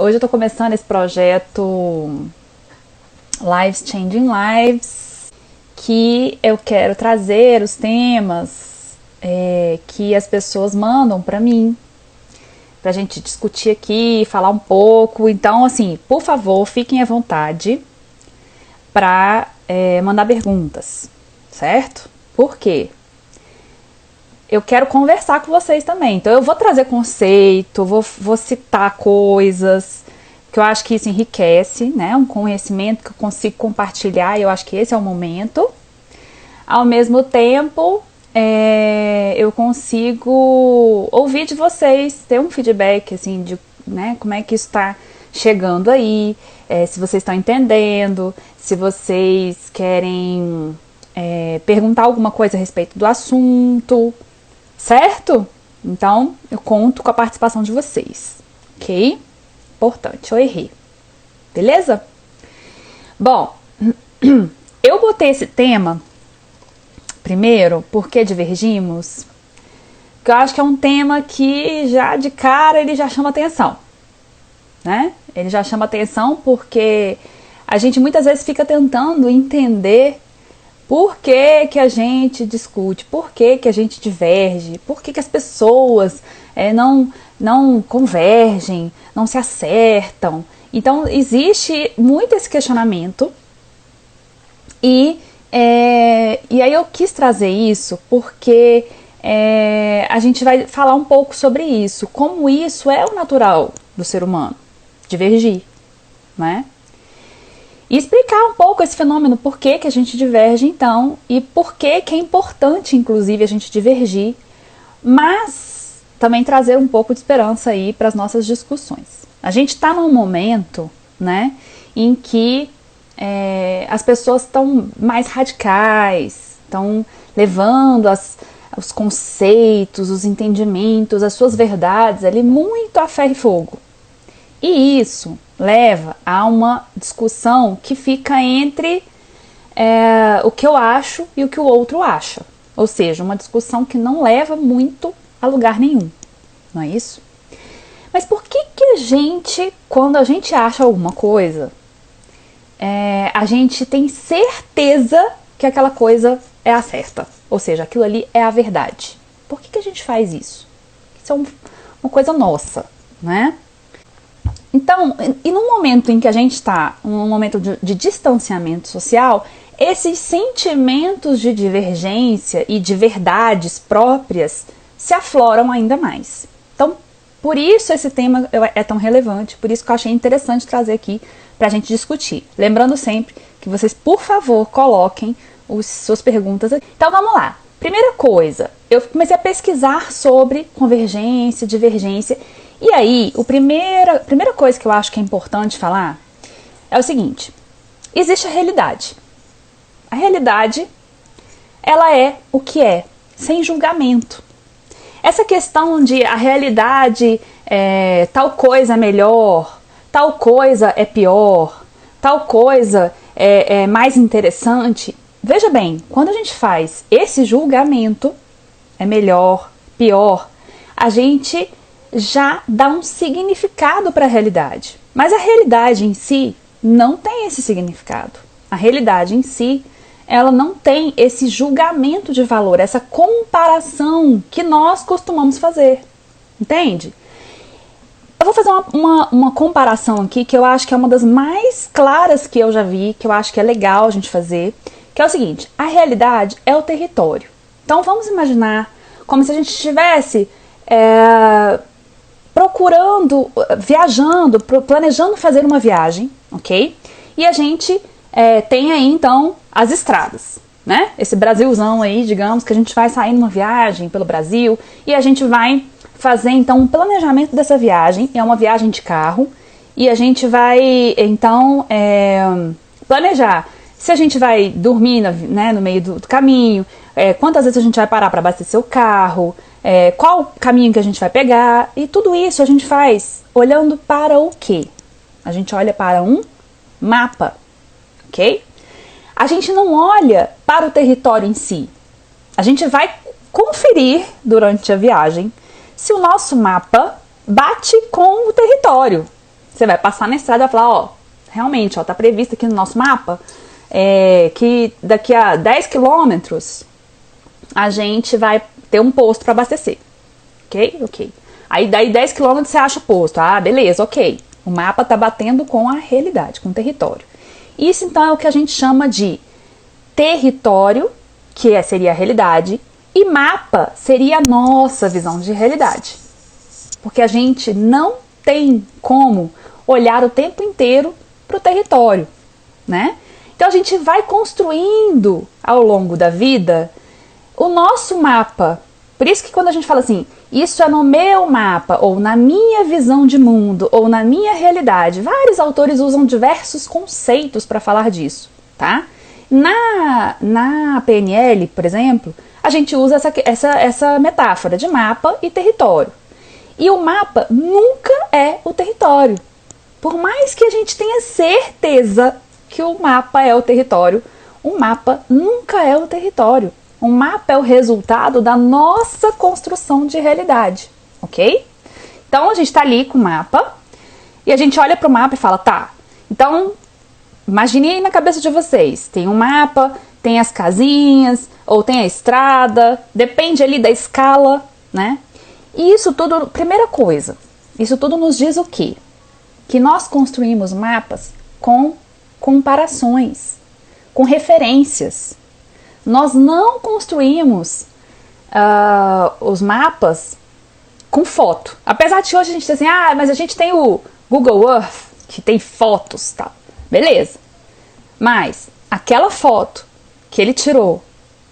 Hoje eu tô começando esse projeto Lives Changing Lives, que eu quero trazer os temas que as pessoas mandam pra mim, pra gente discutir aqui, falar um pouco. Então, assim, por favor, fiquem à vontade pra mandar perguntas, certo? Por quê? Eu quero conversar com vocês também. Então eu vou trazer conceito, vou citar coisas, que eu acho que isso enriquece, né? Um conhecimento que eu consigo compartilhar, e eu acho que esse é o momento. Ao mesmo tempo, eu consigo ouvir de vocês, ter um feedback, assim, de né, como é que isso está chegando aí, se vocês estão entendendo, se vocês querem perguntar alguma coisa a respeito do assunto, certo? Então, eu conto com a participação de vocês, ok? Importante, eu errei. Beleza? Bom, eu botei esse tema primeiro porque divergimos, porque eu acho que é um tema que já de cara ele já chama atenção, né? Ele já chama atenção porque a gente muitas vezes fica tentando entender por que que a gente discute, por que que a gente diverge, por que que as pessoas não convergem, não se acertam. Então, existe muito esse questionamento e aí eu quis trazer isso porque a gente vai falar um pouco sobre isso, como isso é o natural do ser humano, divergir, né? E explicar um pouco esse fenômeno, por que que a gente diverge então, e por que que é importante, inclusive, a gente divergir, mas também trazer um pouco de esperança aí para as nossas discussões. A gente está num momento, né, em que as pessoas estão mais radicais, estão levando os conceitos, os entendimentos, as suas verdades ali muito a ferro e fogo. E isso leva a uma discussão que fica entre o que eu acho e o que o outro acha. Ou seja, uma discussão que não leva muito a lugar nenhum, não é isso? Mas por que que a gente, quando a gente acha alguma coisa, a gente tem certeza que aquela coisa é a certa? Ou seja, aquilo ali é a verdade. Por que que a gente faz isso? Isso é uma coisa nossa, né? Então, e no momento em que a gente está, num momento de distanciamento social, esses sentimentos de divergência e de verdades próprias se afloram ainda mais. Então, por isso esse tema é tão relevante, por isso que eu achei interessante trazer aqui para a gente discutir. Lembrando sempre que vocês, por favor, coloquem suas perguntas aqui. Então, vamos lá. Primeira coisa, eu comecei a pesquisar sobre convergência, divergência. E aí, a primeira coisa que eu acho que é importante falar é o seguinte: existe a realidade. A realidade, ela é o que é, sem julgamento. Essa questão de a realidade tal coisa é melhor, tal coisa é pior, tal coisa é mais interessante. Veja bem, quando a gente faz esse julgamento, é melhor, pior, a gente já dá um significado para a realidade. Mas a realidade em si não tem esse significado. A realidade em si, ela não tem esse julgamento de valor, essa comparação que nós costumamos fazer. Entende? Eu vou fazer uma comparação aqui que eu acho que é uma das mais claras que eu já vi, que eu acho que é legal a gente fazer, que é o seguinte: a realidade é o território. Então vamos imaginar como se a gente estivesse procurando, viajando, planejando fazer uma viagem, ok? E a gente tem aí então as estradas, né? Esse Brasilzão aí, digamos, que a gente vai sair numa viagem pelo Brasil e a gente vai fazer então um planejamento dessa viagem. É uma viagem de carro e a gente vai então planejar se a gente vai dormir no meio do caminho, quantas vezes a gente vai parar para abastecer o carro, qual caminho que a gente vai pegar, e tudo isso a gente faz olhando para o quê? A gente olha para um mapa, ok? A gente não olha para o território em si. A gente vai conferir durante a viagem se o nosso mapa bate com o território, Você vai passar na estrada e vai falar, ó, realmente, ó, tá previsto aqui no nosso mapa que daqui a 10 quilômetros a gente vai ter um posto para abastecer. Ok. Aí daí 10 quilômetros você acha o posto. Ah, beleza, ok. O mapa tá batendo com a realidade, com o território. Isso então é o que a gente chama de território, que seria a realidade, e mapa seria a nossa visão de realidade. Porque a gente não tem como olhar o tempo inteiro para o território, né? Então a gente vai construindo ao longo da vida o nosso mapa. Por isso que quando a gente fala assim, isso é no meu mapa, ou na minha visão de mundo, ou na minha realidade, vários autores usam diversos conceitos para falar disso, tá? Na PNL, por exemplo, a gente usa essa metáfora de mapa e território. E o mapa nunca é o território. Por mais que a gente tenha certeza que o mapa é o território, o mapa nunca é o território. O mapa é o resultado da nossa construção de realidade, ok? Então a gente está ali com o mapa e a gente olha para o mapa e fala, tá, então imagine aí na cabeça de vocês, tem um mapa, tem as casinhas, ou tem a estrada, depende ali da escala, né? E isso tudo, primeira coisa, isso tudo nos diz o quê? Que nós construímos mapas com comparações, com referências. Nós não construímos os mapas com foto. Apesar de hoje a gente dizer assim, mas a gente tem o Google Earth, que tem fotos e tal. Beleza. Mas aquela foto que ele tirou,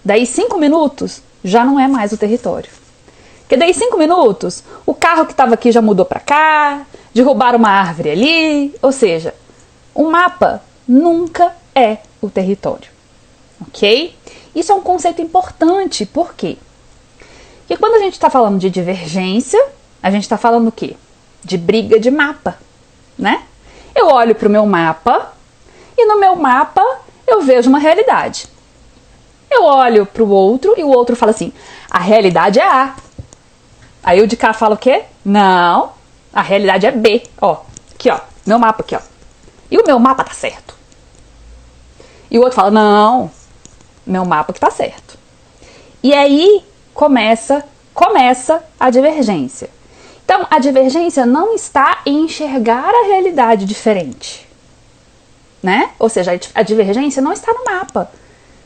daí 5 minutos, já não é mais o território. Porque daí 5 minutos, o carro que estava aqui já mudou para cá, derrubaram uma árvore ali. Ou seja, o mapa nunca é o território. Ok? Isso é um conceito importante. Por quê? Porque quando a gente está falando de divergência, a gente está falando o quê? De briga de mapa, né? Eu olho para o meu mapa e no meu mapa eu vejo uma realidade. Eu olho para o outro e o outro fala assim, a realidade é A. Aí o de cá fala o quê? Não, a realidade é B. Ó, aqui ó, meu mapa aqui ó. E o meu mapa tá certo. E o outro fala, não, meu mapa que tá certo. E aí começa a divergência. Então, a divergência não está em enxergar a realidade diferente, né? Ou seja, a divergência não está no mapa,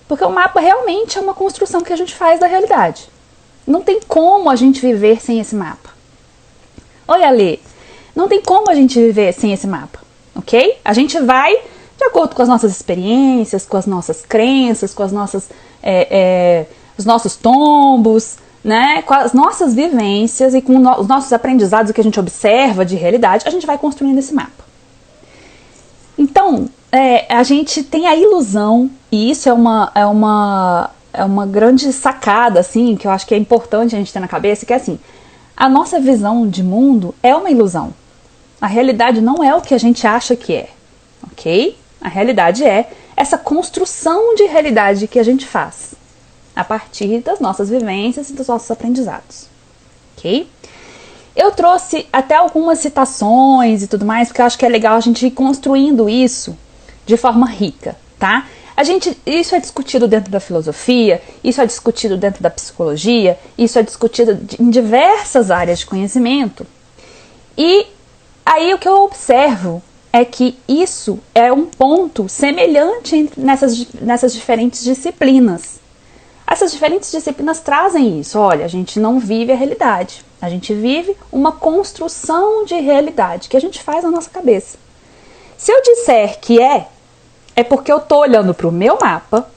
porque o mapa realmente é uma construção que a gente faz da realidade. Não tem como a gente viver sem esse mapa. Olha ali, não tem como a gente viver sem esse mapa, ok? A gente vai de acordo com as nossas experiências, com as nossas crenças, com as nossas, os nossos tombos, né? Com as nossas vivências e com os nossos aprendizados, o que a gente observa de realidade, a gente vai construindo esse mapa. Então, a gente tem a ilusão, e isso é uma grande sacada, assim, que eu acho que é importante a gente ter na cabeça, que é assim, a nossa visão de mundo é uma ilusão. A realidade não é o que a gente acha que é, ok? A realidade é essa construção de realidade que a gente faz a partir das nossas vivências e dos nossos aprendizados, ok? Eu trouxe até algumas citações e tudo mais, porque eu acho que é legal a gente ir construindo isso de forma rica, tá? Isso é discutido dentro da filosofia, isso é discutido dentro da psicologia, isso é discutido em diversas áreas de conhecimento. E aí o que eu observo é que isso é um ponto semelhante nessas diferentes disciplinas. Essas diferentes disciplinas trazem isso. Olha, a gente não vive a realidade. A gente vive uma construção de realidade que a gente faz na nossa cabeça. Se eu disser que é porque eu estou olhando para o meu mapa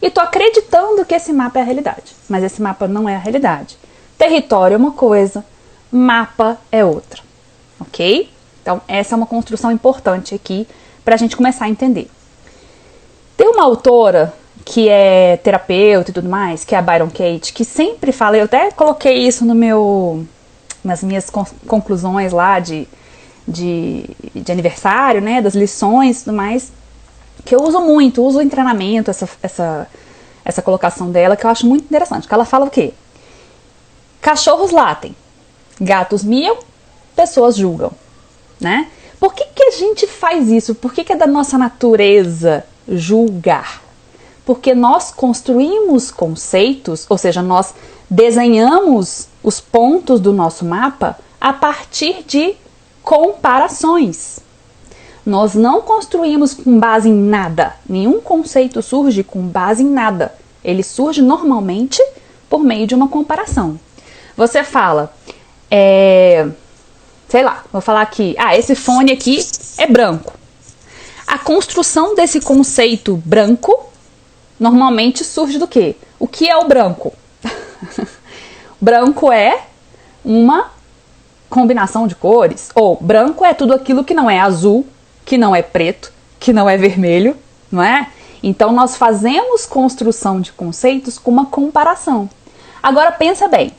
e estou acreditando que esse mapa é a realidade. Mas esse mapa não é a realidade. Território é uma coisa, mapa é outra. Ok? Então, essa é uma construção importante aqui para a gente começar a entender. Tem uma autora que é terapeuta e tudo mais, que é a Byron Katie, que sempre fala, eu até coloquei isso nas minhas conclusões lá de aniversário, né, das lições e tudo mais, que eu uso em treinamento essa colocação dela, que eu acho muito interessante, que ela fala o quê? Cachorros latem, gatos miam, pessoas julgam, né? gente faz isso? Por que é da nossa natureza julgar? Porque nós construímos conceitos, ou seja, nós desenhamos os pontos do nosso mapa a partir de comparações. Nós não construímos com base em nada. Nenhum conceito surge com base em nada. Ele surge normalmente por meio de uma comparação. Você fala, sei lá, vou falar aqui, esse fone aqui é branco. A construção desse conceito branco normalmente surge do quê? O que é o branco? Branco é uma combinação de cores, ou branco é tudo aquilo que não é azul, que não é preto, que não é vermelho, não é? Então nós fazemos construção de conceitos com uma comparação. Agora pensa bem,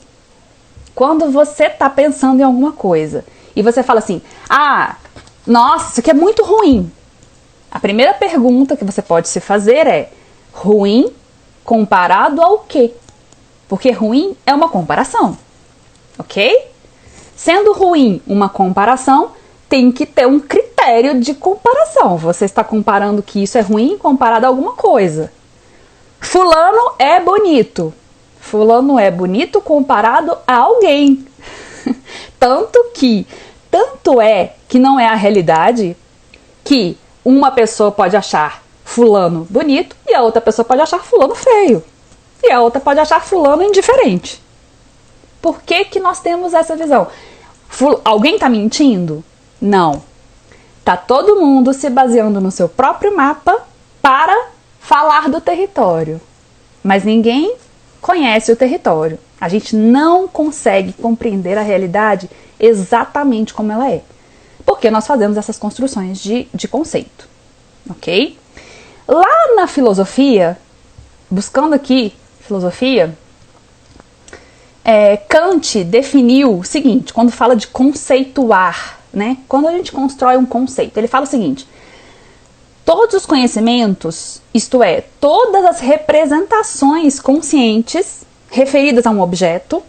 quando você está pensando em alguma coisa e você fala assim, nossa, isso aqui é muito ruim. A primeira pergunta que você pode se fazer é, ruim comparado ao quê? Porque ruim é uma comparação, ok? Sendo ruim uma comparação, tem que ter um critério de comparação. Você está comparando que isso é ruim comparado a alguma coisa. Fulano é bonito. Fulano é bonito comparado a alguém. Tanto é que não é a realidade que uma pessoa pode achar fulano bonito e a outra pessoa pode achar fulano feio. E a outra pode achar fulano indiferente. Por que nós temos essa visão? Alguém está mentindo? Não. Tá todo mundo se baseando no seu próprio mapa para falar do território. Mas ninguém conhece o território. A gente não consegue compreender a realidade exatamente como ela é. Porque nós fazemos essas construções de conceito. Ok? Lá na filosofia, buscando aqui filosofia, Kant definiu o seguinte, quando fala de conceituar, né? Quando a gente constrói um conceito, ele fala o seguinte, todos os conhecimentos, isto é, todas as representações conscientes referidas a um objeto,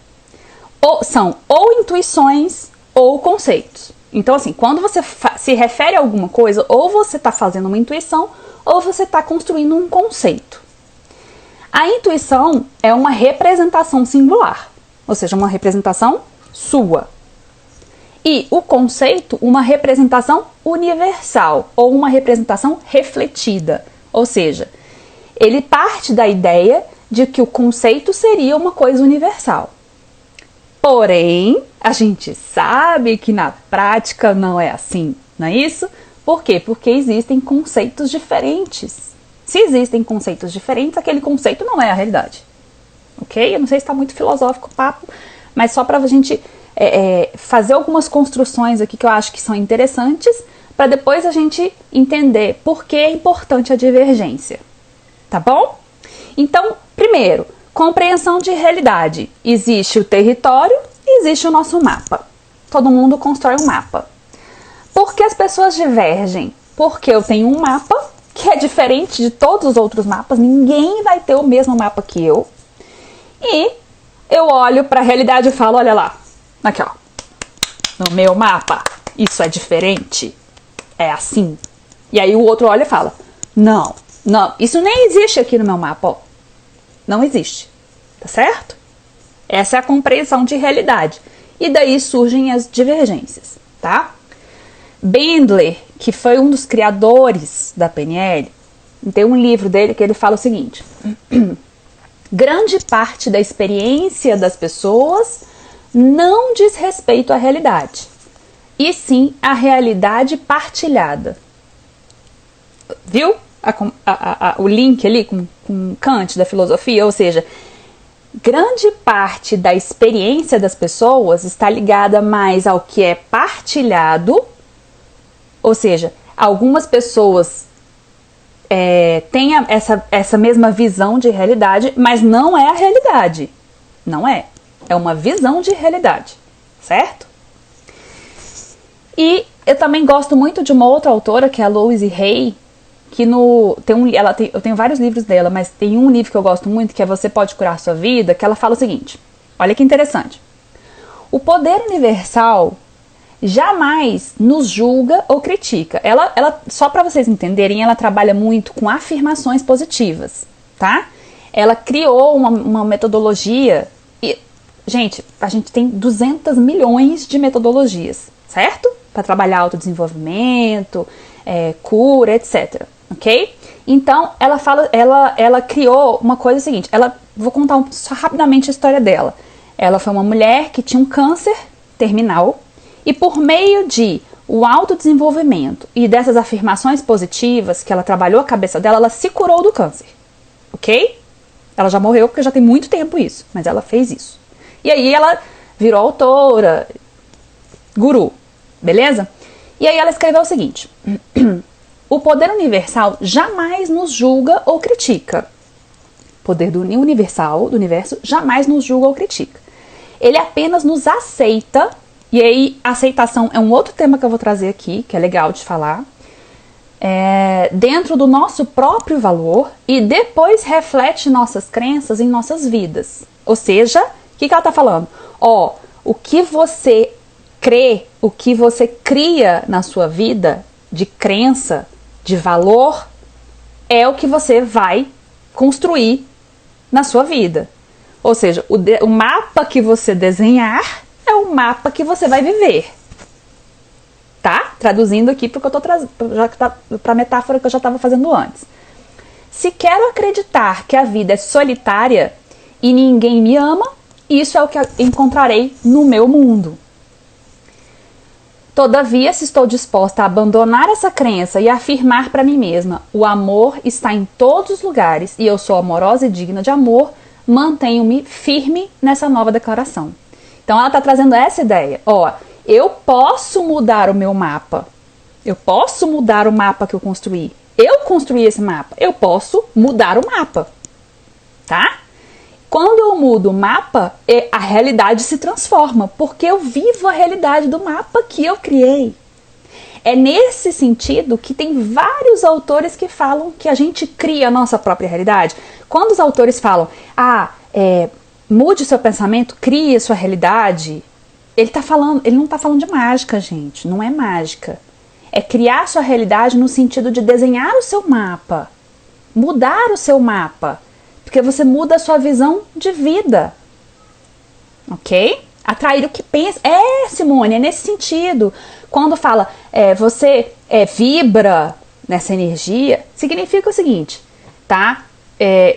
são ou intuições ou conceitos. Então, assim, quando você se refere a alguma coisa, ou você está fazendo uma intuição, ou você está construindo um conceito. A intuição é uma representação singular, ou seja, uma representação sua. E o conceito, uma representação universal, ou uma representação refletida. Ou seja, ele parte da ideia de que o conceito seria uma coisa universal. Porém, a gente sabe que na prática não é assim, não é isso? Por quê? Porque existem conceitos diferentes. Se existem conceitos diferentes, aquele conceito não é a realidade. Ok? Eu não sei se está muito filosófico o papo, mas só para a gente fazer algumas construções aqui que eu acho que são interessantes, para depois a gente entender por que é importante a divergência. Tá bom? Então, primeiro, compreensão de realidade. Existe o território e existe o nosso mapa. Todo mundo constrói um mapa. Por que as pessoas divergem? Porque eu tenho um mapa que é diferente de todos os outros mapas. Ninguém vai ter o mesmo mapa que eu. E eu olho para a realidade e falo, olha lá, aqui ó, no meu mapa, isso é diferente, é assim. E aí o outro olha e fala, não, isso nem existe aqui no meu mapa, ó. Não existe, tá certo? Essa é a compreensão de realidade. E daí surgem as divergências, tá? Bandler, que foi um dos criadores da PNL, tem um livro dele que ele fala o seguinte, grande parte da experiência das pessoas não diz respeito à realidade, e sim à realidade partilhada. Viu o link ali com Kant da filosofia? Ou seja, grande parte da experiência das pessoas está ligada mais ao que é partilhado, ou seja, algumas pessoas têm essa mesma visão de realidade, mas não é a realidade. Não é. É uma visão de realidade, certo? E eu também gosto muito de uma outra autora, que é a Louise Hay, que eu tenho vários livros dela, mas tem um livro que eu gosto muito, que é Você Pode Curar Sua Vida, que ela fala o seguinte, olha que interessante. O poder universal jamais nos julga ou critica. Ela só para vocês entenderem, ela trabalha muito com afirmações positivas, tá? Ela criou uma metodologia e, gente, a gente tem 200 milhões de metodologias, certo? Para trabalhar autodesenvolvimento, cura, etc. Ok? Então, ela criou uma coisa seguinte. Vou contar só rapidamente a história dela. Ela foi uma mulher que tinha um câncer terminal e por meio de o autodesenvolvimento e dessas afirmações positivas que ela trabalhou a cabeça dela, ela se curou do câncer. Ok? Ela já morreu porque já tem muito tempo isso, mas ela fez isso. E aí ela virou autora, guru, beleza? E aí ela escreveu o seguinte: o poder universal jamais nos julga ou critica. O poder universal, do universo, jamais nos julga ou critica. Ele apenas nos aceita, e aí aceitação é um outro tema que eu vou trazer aqui, que é legal de falar, dentro do nosso próprio valor e depois reflete nossas crenças em nossas vidas. Ou seja, o que ela está falando? O que você crê, o que você cria na sua vida de crença, de valor, é o que você vai construir na sua vida. Ou seja, o mapa que você desenhar é o mapa que você vai viver. Tá? Traduzindo aqui porque eu tô para a metáfora que eu já estava fazendo antes. Se quero acreditar que a vida é solitária e ninguém me ama, isso é o que eu encontrarei no meu mundo. Todavia, se estou disposta a abandonar essa crença e afirmar para mim mesma, o amor está em todos os lugares e eu sou amorosa e digna de amor, mantenho-me firme nessa nova declaração. Então ela está trazendo essa ideia. Eu posso mudar o meu mapa. Eu posso mudar o mapa que eu construí. Eu construí esse mapa. Eu posso mudar o mapa. Tá? Quando eu mudo o mapa, a realidade se transforma, porque eu vivo a realidade do mapa que eu criei. É nesse sentido que tem vários autores que falam que a gente cria a nossa própria realidade. Quando os autores falam, mude seu pensamento, crie a sua realidade, ele não está falando de mágica, gente, não é mágica. É criar a sua realidade no sentido de desenhar o seu mapa, mudar o seu mapa. Porque você muda a sua visão de vida. Ok? Atrair o que pensa. Simone, é nesse sentido. Quando fala, você vibra nessa energia, significa o seguinte, tá?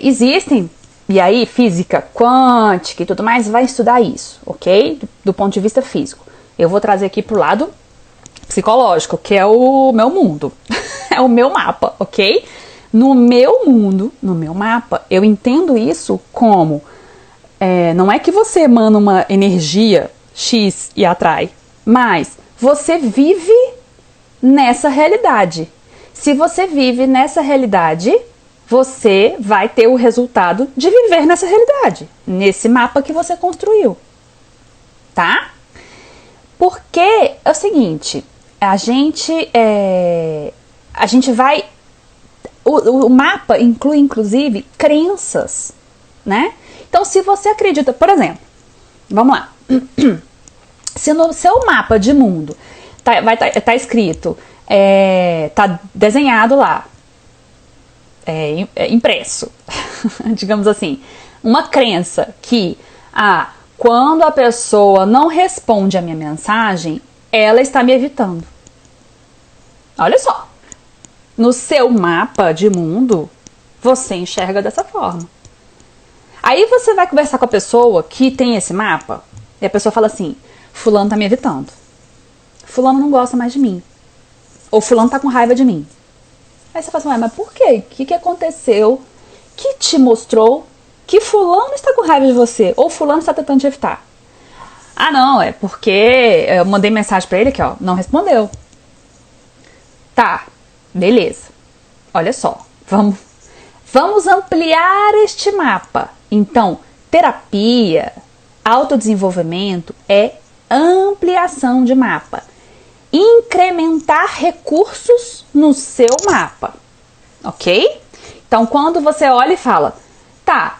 Existem, e aí física quântica e tudo mais, vai estudar isso, ok? Do ponto de vista físico. Eu vou trazer aqui pro lado psicológico, que é o meu mundo. É o meu mapa, ok? No meu mundo, no meu mapa, eu entendo isso como, não é que você emana uma energia X e atrai, mas você vive nessa realidade. Se você vive nessa realidade, você vai ter o resultado de viver nessa realidade, nesse mapa que você construiu, tá? Porque é o seguinte, a gente vai... O mapa inclui, inclusive, crenças, né? Então, se você acredita, por exemplo, vamos lá. Se no seu mapa de mundo tá escrito, tá desenhado lá, impresso, digamos assim, uma crença que, quando a pessoa não responde a minha mensagem, ela está me evitando. Olha só. No seu mapa de mundo, você enxerga dessa forma. Aí você vai conversar com a pessoa que tem esse mapa, e a pessoa fala assim, fulano tá me evitando. Fulano não gosta mais de mim. Ou fulano tá com raiva de mim. Aí você fala assim, mas por quê? O que aconteceu que te mostrou que fulano está com raiva de você? Ou fulano está tentando te evitar? Não, é porque eu mandei mensagem pra ele aqui, não respondeu. Tá. Beleza, olha só, vamos ampliar este mapa. Então, terapia, autodesenvolvimento é ampliação de mapa. Incrementar recursos no seu mapa, ok? Então, quando você olha e fala, tá,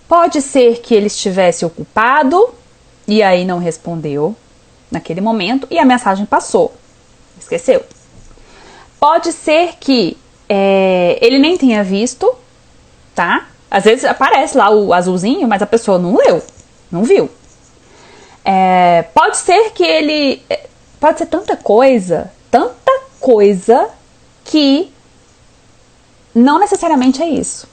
pode ser que ele estivesse ocupado e aí não respondeu. naquele momento e a mensagem passou. Esqueceu. Pode ser que ele nem tenha visto, tá? Às vezes aparece lá o azulzinho, mas a pessoa não leu, não viu. Pode ser que ele... Pode ser tanta coisa que não necessariamente é isso.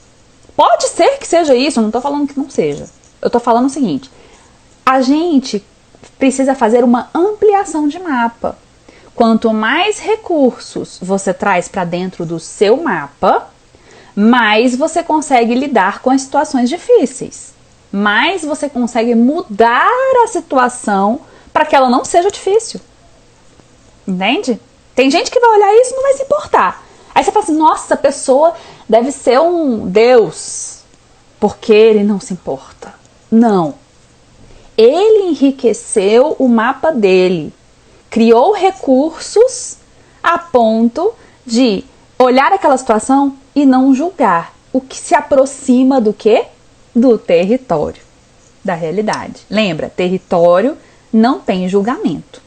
Pode ser que seja isso, eu não tô falando que não seja. Eu tô falando o seguinte, a gente precisa fazer uma ampliação de mapa. Quanto mais recursos você traz para dentro do seu mapa, mais você consegue lidar com as situações difíceis. Mais você consegue mudar a situação para que ela não seja difícil. Entende? Tem gente que vai olhar isso e não vai se importar. Aí você fala assim, nossa, a pessoa deve ser um Deus, porque ele não se importa. Não. Ele enriqueceu o mapa dele. Criou recursos a ponto de olhar aquela situação e não julgar. O que se aproxima do quê? Do território, da realidade. Lembra, território não tem julgamento.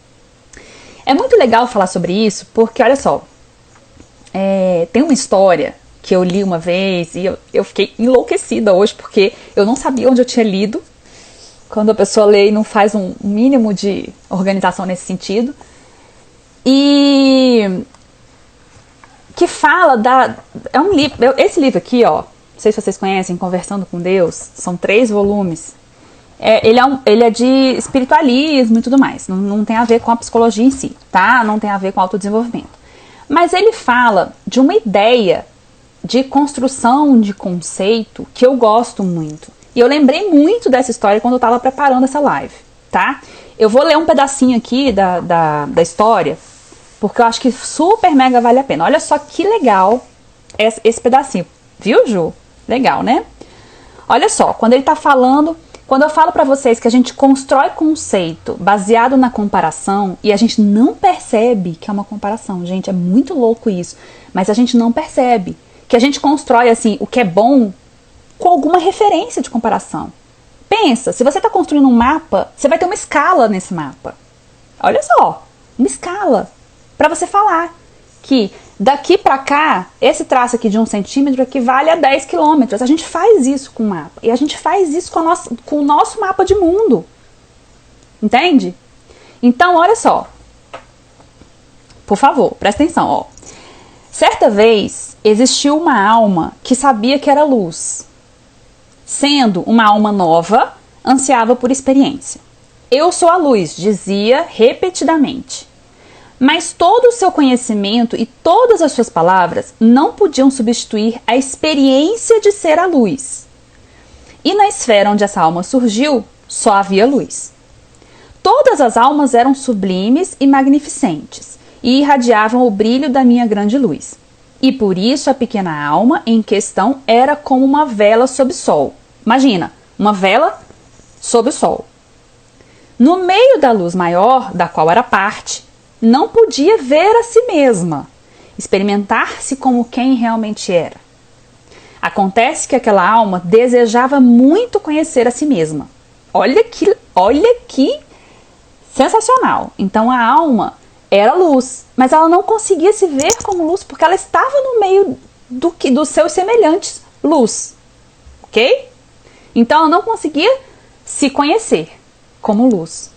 É muito legal falar sobre isso, porque olha só, tem uma história que eu li uma vez e eu fiquei enlouquecida hoje, porque eu não sabia onde eu tinha lido. Quando a pessoa lê e não faz um mínimo de organização nesse sentido. E que fala é um livro, esse livro aqui, ó, não sei se vocês conhecem, Conversando com Deus, são 3 volumes. Ele é de espiritualismo e tudo mais, não tem a ver com a psicologia em si, tá? Não tem a ver com autodesenvolvimento. Mas ele fala de uma ideia de construção de conceito que eu gosto muito. E eu lembrei muito dessa história quando eu estava preparando essa live, tá? Eu vou ler um pedacinho aqui da história, porque eu acho que super mega vale a pena. Olha só que legal esse pedacinho. Viu, Ju? Legal, né? Olha só, quando ele tá falando... Quando eu falo para vocês que a gente constrói conceito baseado na comparação e a gente não percebe que é uma comparação, gente, é muito louco isso, mas a gente não percebe que a gente constrói assim o que é bom com alguma referência de comparação. Pensa, se você está construindo um mapa, você vai ter uma escala nesse mapa. Olha só, uma escala para você falar que daqui para cá, esse traço aqui de 1 centímetro equivale a 10 quilômetros. A gente faz isso com o mapa. E a gente faz isso com o nosso mapa de mundo. Entende? Então, olha só. Por favor, presta atenção. Ó. Certa vez, existiu uma alma que sabia que era luz. Sendo uma alma nova, ansiava por experiência. Eu sou a luz, dizia repetidamente. Mas todo o seu conhecimento e todas as suas palavras não podiam substituir a experiência de ser a luz. E na esfera onde essa alma surgiu, só havia luz. Todas as almas eram sublimes e magnificentes, e irradiavam o brilho da minha grande luz. E por isso a pequena alma em questão era como uma vela sob o sol. Imagina, uma vela sob o sol. No meio da luz maior, da qual era parte, não podia ver a si mesma, experimentar-se como quem realmente era. Acontece que aquela alma desejava muito conhecer a si mesma. Olha que sensacional. Então a alma era luz, mas ela não conseguia se ver como luz porque ela estava no meio dos seus semelhantes, luz. Ok? Então ela não conseguia se conhecer como luz.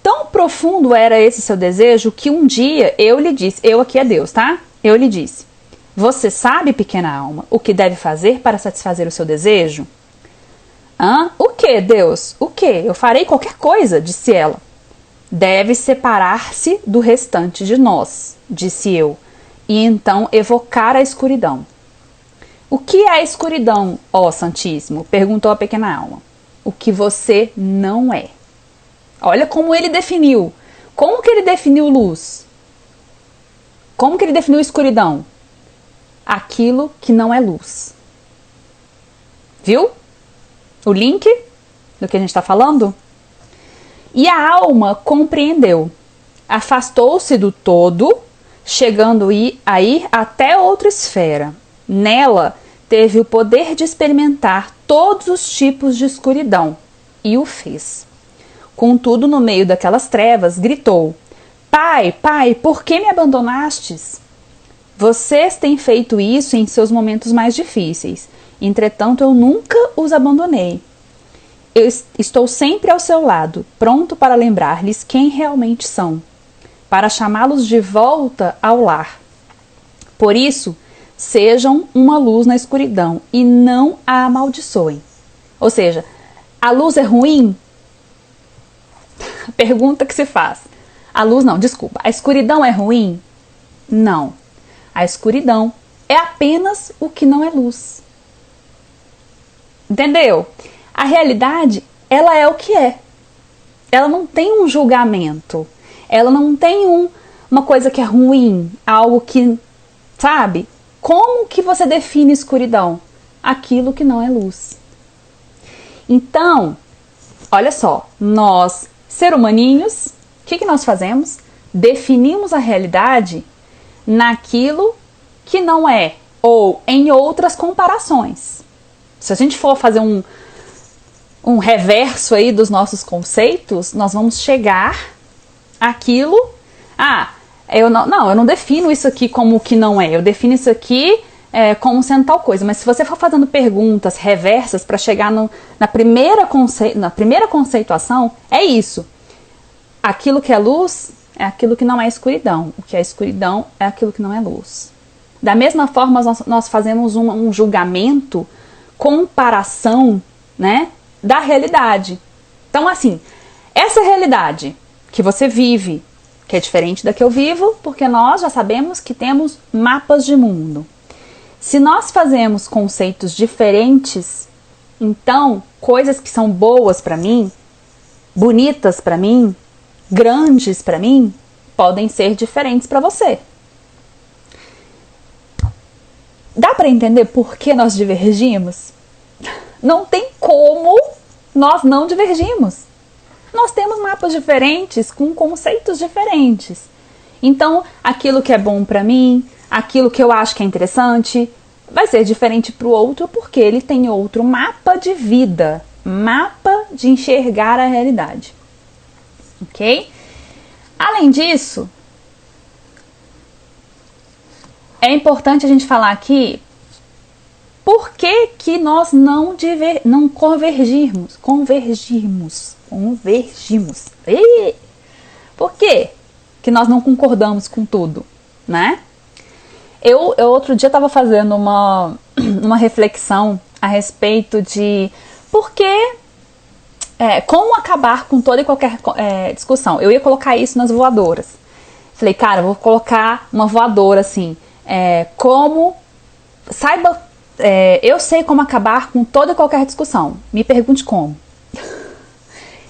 Tão profundo era esse seu desejo que um dia eu lhe disse, eu aqui é Deus, tá? Eu lhe disse, você sabe, pequena alma, o que deve fazer para satisfazer o seu desejo? O que, Deus? O que? Eu farei qualquer coisa, disse ela. Deve separar-se do restante de nós, disse eu, e então evocar a escuridão. O que é a escuridão, ó Santíssimo? Perguntou a pequena alma. O que você não é. Olha como ele definiu. Como que ele definiu luz? Como que ele definiu escuridão? Aquilo que não é luz. Viu? O link do que a gente está falando? E a alma compreendeu. Afastou-se do todo, chegando a ir até outra esfera. Nela, teve o poder de experimentar todos os tipos de escuridão. E o fez. Contudo, no meio daquelas trevas, gritou: Pai, pai, por que me abandonastes? Vocês têm feito isso em seus momentos mais difíceis. Entretanto, eu nunca os abandonei. Eu estou sempre ao seu lado, pronto para lembrar-lhes quem realmente são, para chamá-los de volta ao lar. Por isso, sejam uma luz na escuridão e não a amaldiçoem. Ou seja, a luz é ruim? Pergunta que se faz. A escuridão é ruim? Não. A escuridão é apenas o que não é luz. Entendeu? A realidade, ela é o que é. Ela não tem um julgamento. Ela não tem uma coisa que é ruim, algo que, sabe? Como que você define escuridão? Aquilo que não é luz. Então, olha só, nós, seres humaninhos, o que nós fazemos? Definimos a realidade naquilo que não é, ou em outras comparações. Se a gente for fazer um reverso aí dos nossos conceitos, nós vamos chegar àquilo. Eu não defino isso aqui como que não é, eu defino isso aqui como sendo tal coisa. Mas se você for fazendo perguntas reversas para chegar na primeira conceituação, é isso. Aquilo que é luz é aquilo que não é escuridão. O que é escuridão é aquilo que não é luz. Da mesma forma, nós fazemos um julgamento, comparação, né, da realidade. Então, assim, essa realidade que você vive, que é diferente da que eu vivo, porque nós já sabemos que temos mapas de mundo. Se nós fazemos conceitos diferentes, então, coisas que são boas para mim, bonitas para mim, grandes para mim, podem ser diferentes para você. Dá para entender por que nós divergimos? Não tem como nós não divergimos. Nós temos mapas diferentes, com conceitos diferentes. Então, aquilo que é bom para mim, aquilo que eu acho que é interessante, vai ser diferente para o outro, porque ele tem outro mapa de vida, mapa de enxergar a realidade. Ok? Além disso, é importante a gente falar aqui por que nós não convergimos. Por que nós não concordamos com tudo, né? Eu outro dia estava fazendo uma reflexão a respeito de como acabar com toda e qualquer discussão. Eu ia colocar isso nas voadoras. Falei, cara, vou colocar uma voadora assim. Eu sei como acabar com toda e qualquer discussão. Me pergunte como.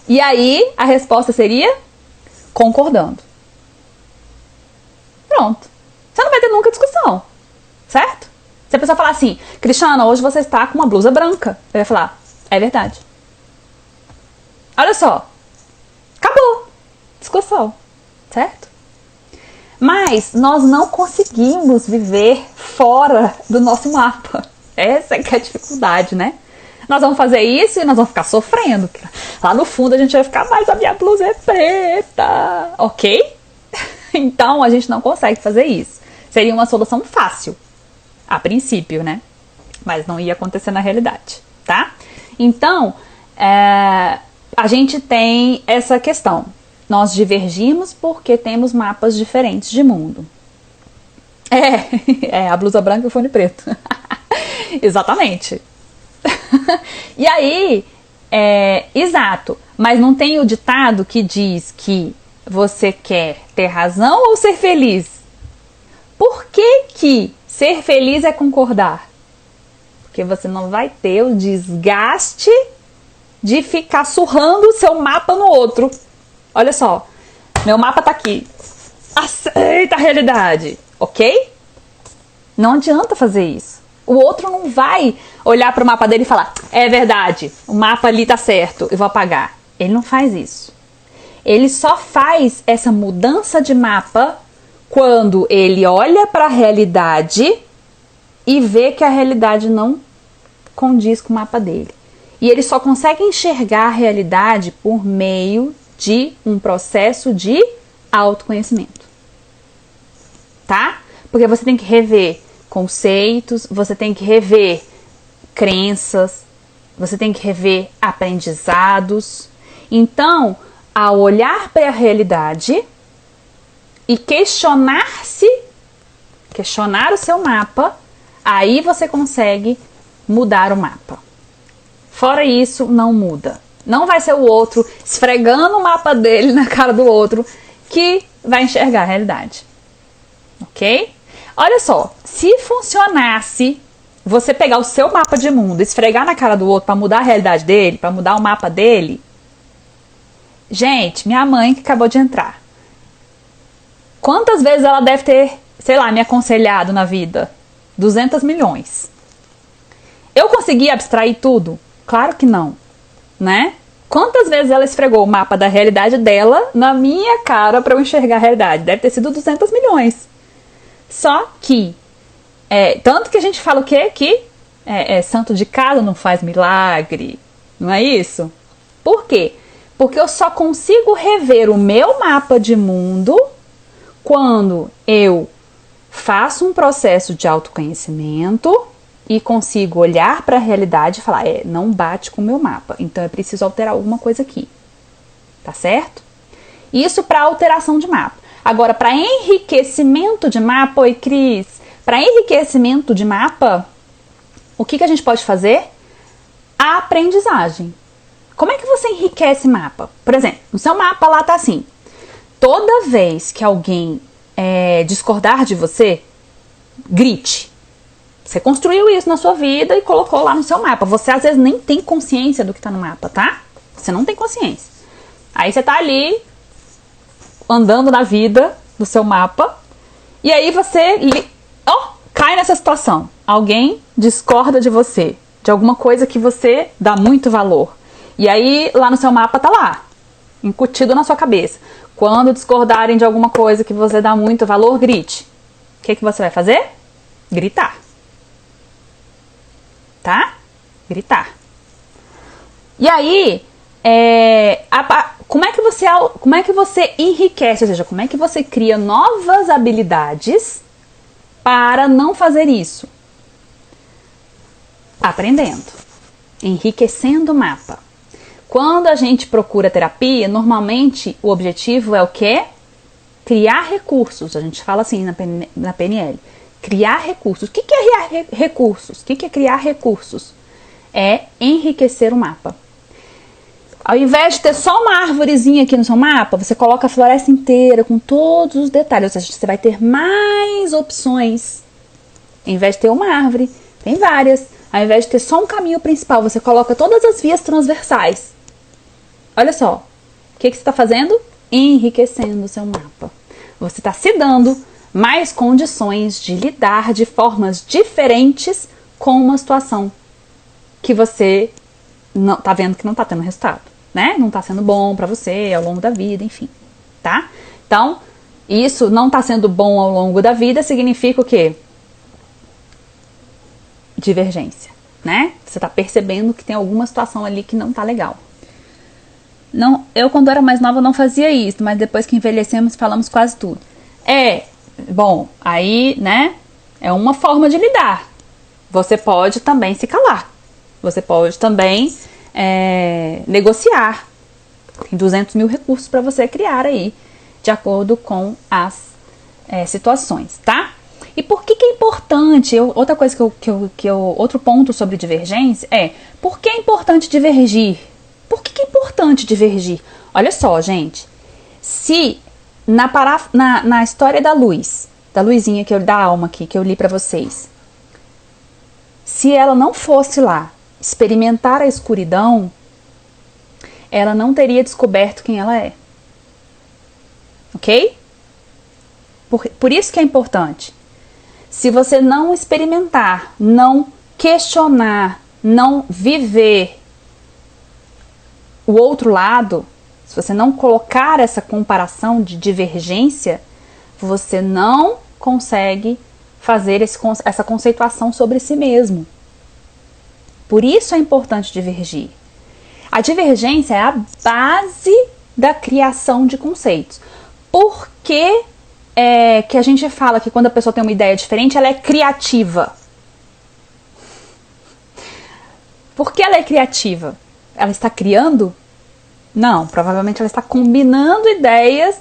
E aí, a resposta seria concordando. Pronto. Você não vai ter nunca discussão. Certo? Se a pessoa falar assim, Cristiana, hoje você está com uma blusa branca. Eu ia falar, é verdade. Olha só. Acabou. Discussão. Certo? Mas nós não conseguimos viver fora do nosso mapa. Essa é que é a dificuldade, né? Nós vamos fazer isso e nós vamos ficar sofrendo. Lá no fundo a gente vai ficar, mas a minha blusa é preta. Ok? Então a gente não consegue fazer isso. Seria uma solução fácil, a princípio, né? Mas não ia acontecer na realidade, tá? Então, a gente tem essa questão. Nós divergimos porque temos mapas diferentes de mundo. A blusa branca e o fone preto. Exatamente. E aí, exato. Mas não tem o ditado que diz que você quer ter razão ou ser feliz? Por que ser feliz é concordar? Porque você não vai ter o desgaste de ficar surrando o seu mapa no outro. Olha só, meu mapa tá aqui. Aceita a realidade, ok? Não adianta fazer isso. O outro não vai olhar para o mapa dele e falar, é verdade, o mapa ali tá certo, eu vou apagar. Ele não faz isso. Ele só faz essa mudança de mapa quando ele olha para a realidade e vê que a realidade não condiz com o mapa dele. E ele só consegue enxergar a realidade por meio de um processo de autoconhecimento. Tá? Porque você tem que rever conceitos, você tem que rever crenças, você tem que rever aprendizados. Então, ao olhar para a realidade e questionar-se, questionar o seu mapa, aí você consegue mudar o mapa. Fora isso, não muda. Não vai ser o outro esfregando o mapa dele na cara do outro que vai enxergar a realidade. Ok? Olha só, se funcionasse você pegar o seu mapa de mundo, esfregar na cara do outro para mudar a realidade dele, para mudar o mapa dele. Gente, minha mãe que acabou de entrar. Quantas vezes ela deve ter, sei lá, me aconselhado na vida? 200 milhões. Eu consegui abstrair tudo? Claro que não, né? Quantas vezes ela esfregou o mapa da realidade dela na minha cara para eu enxergar a realidade? Deve ter sido 200 milhões. Só que, tanto que a gente fala o quê? Que santo de casa não faz milagre, não é isso? Por quê? Porque eu só consigo rever o meu mapa de mundo quando eu faço um processo de autoconhecimento e consigo olhar para a realidade e falar, não bate com o meu mapa, então eu preciso alterar alguma coisa aqui, tá certo? Isso para alteração de mapa. Agora, para enriquecimento de mapa, oi Cris, para enriquecimento de mapa, o que a gente pode fazer? A aprendizagem. Como é que você enriquece mapa? Por exemplo, no seu mapa lá tá assim, toda vez que alguém discordar de você, grite. Você construiu isso na sua vida e colocou lá no seu mapa. Você às vezes nem tem consciência do que tá no mapa, tá? Você não tem consciência. Aí você tá ali andando na vida do seu mapa e aí você cai nessa situação. Alguém discorda de você, de alguma coisa que você dá muito valor. E aí lá no seu mapa tá lá, incutido na sua cabeça. Quando discordarem de alguma coisa que você dá muito valor, grite. O que você vai fazer? Gritar. Tá? Gritar. E aí, como é que você enriquece, ou seja, como é que você cria novas habilidades para não fazer isso? Aprendendo, enriquecendo o mapa. Quando a gente procura terapia, normalmente o objetivo é o quê? Criar recursos. A gente fala assim na PNL. Criar recursos. O que é criar recursos? O que é criar recursos? É enriquecer o mapa. Ao invés de ter só uma árvorezinha aqui no seu mapa, você coloca a floresta inteira com todos os detalhes. Ou seja, você vai ter mais opções. Ao invés de ter uma árvore, tem várias. Ao invés de ter só um caminho principal, você coloca todas as vias transversais. Olha só. O que você está fazendo? Enriquecendo o seu mapa. Você está se dando mais condições de lidar de formas diferentes com uma situação que você não tá vendo que não está tendo resultado, né? Não está sendo bom para você ao longo da vida, enfim, tá? Então, isso não está sendo bom ao longo da vida significa o quê? Divergência, né? Você está percebendo que tem alguma situação ali que não tá legal. Não, eu quando era mais nova não fazia isso, mas depois que envelhecemos falamos quase tudo. Bom, aí, né, é uma forma de lidar. Você pode também se calar. Você pode também negociar. Tem 200 mil recursos para você criar aí, de acordo com as situações, tá? E por que é importante? Outra coisa outro ponto sobre divergência por que é importante divergir? Por que é importante divergir? Olha só, gente. Se na história da luz, da luzinha da alma aqui, que eu li pra vocês, se ela não fosse lá experimentar a escuridão, ela não teria descoberto quem ela é. Ok? Por isso que é importante. Se você não experimentar, não questionar, não viver o outro lado, se você não colocar essa comparação de divergência, você não consegue fazer essa conceituação sobre si mesmo. Por isso é importante divergir. A divergência é a base da criação de conceitos. Por que que a gente fala que quando a pessoa tem uma ideia diferente, ela é criativa? Por que ela é criativa? Ela está criando? Não, provavelmente ela está combinando ideias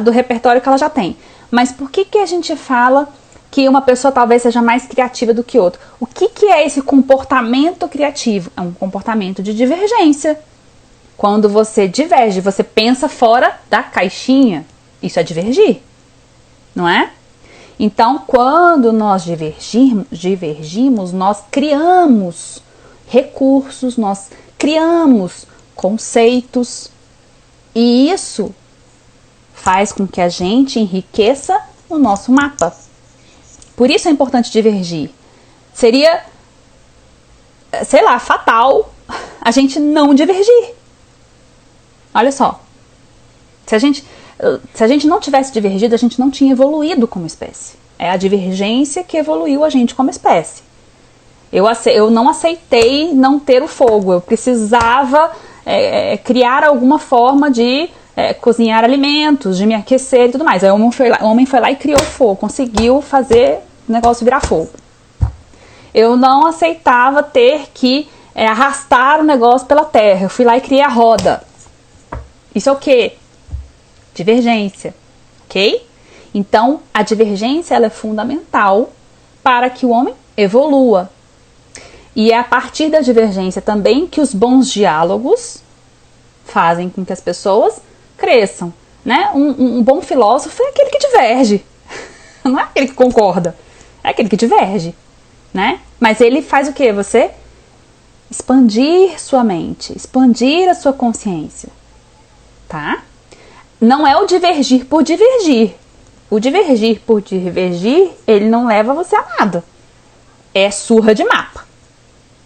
do repertório que ela já tem. Mas por que a gente fala que uma pessoa talvez seja mais criativa do que outra? O que é esse comportamento criativo? É um comportamento de divergência. Quando você diverge, você pensa fora da caixinha. Isso é divergir, não é? Então, quando nós divergimos, nós criamos recursos, nós criamos conceitos, e isso faz com que a gente enriqueça o nosso mapa. Por isso é importante divergir. Seria, sei lá, fatal a gente não divergir. Olha só, se a gente não tivesse divergido, a gente não tinha evoluído como espécie. É a divergência que evoluiu a gente como espécie. Eu não aceitei não ter o fogo. Eu precisava criar alguma forma de cozinhar alimentos, de me aquecer e tudo mais. Aí o homem foi lá e criou fogo, conseguiu fazer o negócio virar fogo. Eu não aceitava ter que arrastar o negócio pela terra. Eu fui lá e criei a roda. Isso é o quê? Divergência, ok? Então, a divergência ela é fundamental para que o homem evolua. E é a partir da divergência também que os bons diálogos fazem com que as pessoas cresçam, né? Um bom filósofo é aquele que diverge, não é aquele que concorda, é aquele que diverge, né? Mas ele faz o quê? Você expandir sua mente, expandir a sua consciência, tá? Não é o divergir por divergir. O divergir por divergir, ele não leva você a nada. É surra de mapa.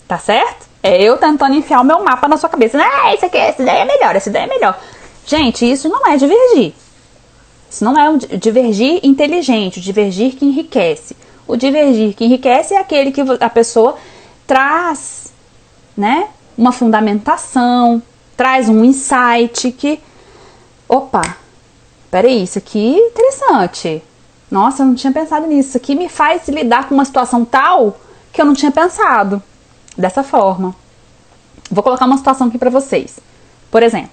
Tá certo? É eu tentando enfiar o meu mapa na sua cabeça. Isso aqui, essa ideia é melhor, essa ideia é melhor. Gente, isso não é divergir. Isso não é um divergir inteligente, o divergir que enriquece. O divergir que enriquece é aquele que a pessoa traz, né, uma fundamentação, traz um insight que... Opa, peraí, isso aqui é interessante. Nossa, eu não tinha pensado nisso. Isso aqui me faz lidar com uma situação tal que eu não tinha pensado. Dessa forma. Vou colocar uma situação aqui pra vocês. Por exemplo,